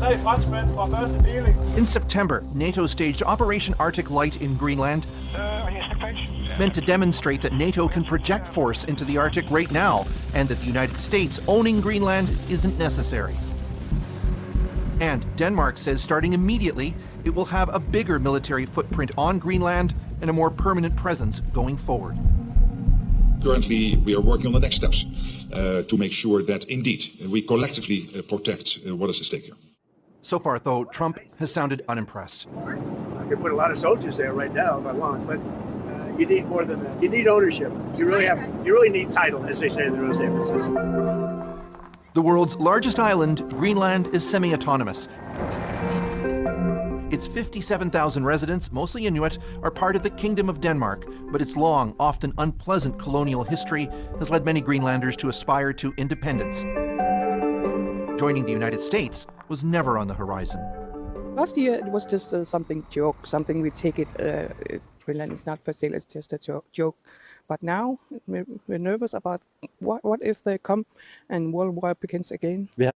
In September, NATO staged Operation Arctic Light in Greenland, meant to demonstrate that NATO can project force into the Arctic right now, and that the United States owning Greenland isn't necessary. And Denmark says starting immediately, it will have a bigger military footprint on Greenland and a more permanent presence going forward. Currently, we are working on the next steps to make sure that, indeed, we collectively protect what is at stake here. So far, though, Trump has sounded unimpressed. I could put a lot of soldiers there right now if I want, but you need more than that. You need ownership. You really need title, as they say in the real estate business. The world's largest island, Greenland, is semi-autonomous. Its 57,000 residents, mostly Inuit, are part of the Kingdom of Denmark, but its long, often unpleasant colonial history has led many Greenlanders to aspire to independence. Joining the United States was never on the horizon. Last year it was just something something we take it, Greenland is not for sale, it's just a joke. But now we're nervous about what if they come and World War begins again. Yeah.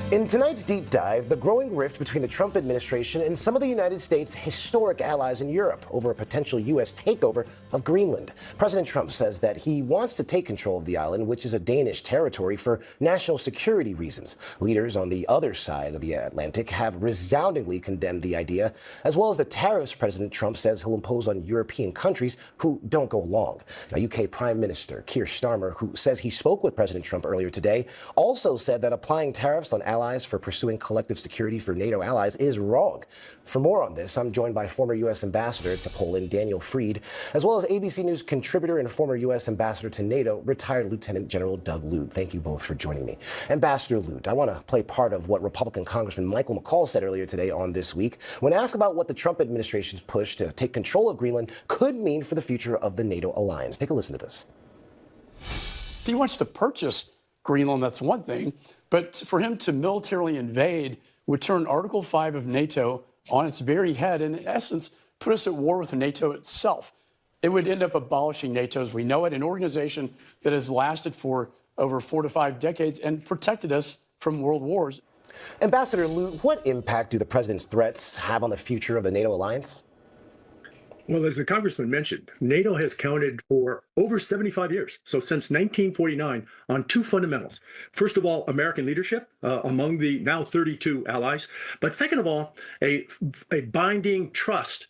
In tonight's deep dive, the growing rift between the Trump administration and some of the United States' historic allies in Europe over a potential U.S. takeover of Greenland. President Trump says that he wants to take control of the island, which is a Danish territory, for national security reasons. Leaders on the other side of the Atlantic have resoundingly condemned the idea, as well as the tariffs President Trump says he'll impose on European countries who don't go along. Now, UK Prime Minister Keir Starmer, who says he spoke with President Trump earlier today, also said that applying tariffs on allies for pursuing collective security for NATO allies is wrong. For more on this, I'm joined by former U.S. Ambassador to Poland, Daniel Fried, as well as ABC News contributor and former U.S. Ambassador to NATO, retired Lieutenant General Doug Lute. Thank you both for joining me. Ambassador Lute, I want to play part of what Republican Congressman Michael McCaul said earlier today on This Week, when asked about what the Trump administration's push to take control of Greenland could mean for the future of the NATO alliance. Take a listen to this. If he wants to purchase Greenland, that's one thing. But for him to militarily invade would turn Article 5 of NATO on its very head and, in essence, put us at war with NATO itself. It would end up abolishing NATO as we know it, an organization that has lasted for over 4 to 5 decades and protected us from world wars. Ambassador Lute, what impact do the president's threats have on the future of the NATO alliance? Well, as the congressman mentioned, NATO has counted for over 75 years, so since 1949, on two fundamentals. First of all, American leadership among the now 32 allies, but second of all, a binding trust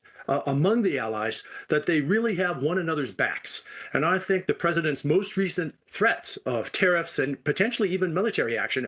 among the allies that they really have one another's backs. And I think the president's most recent threats of tariffs and potentially even military action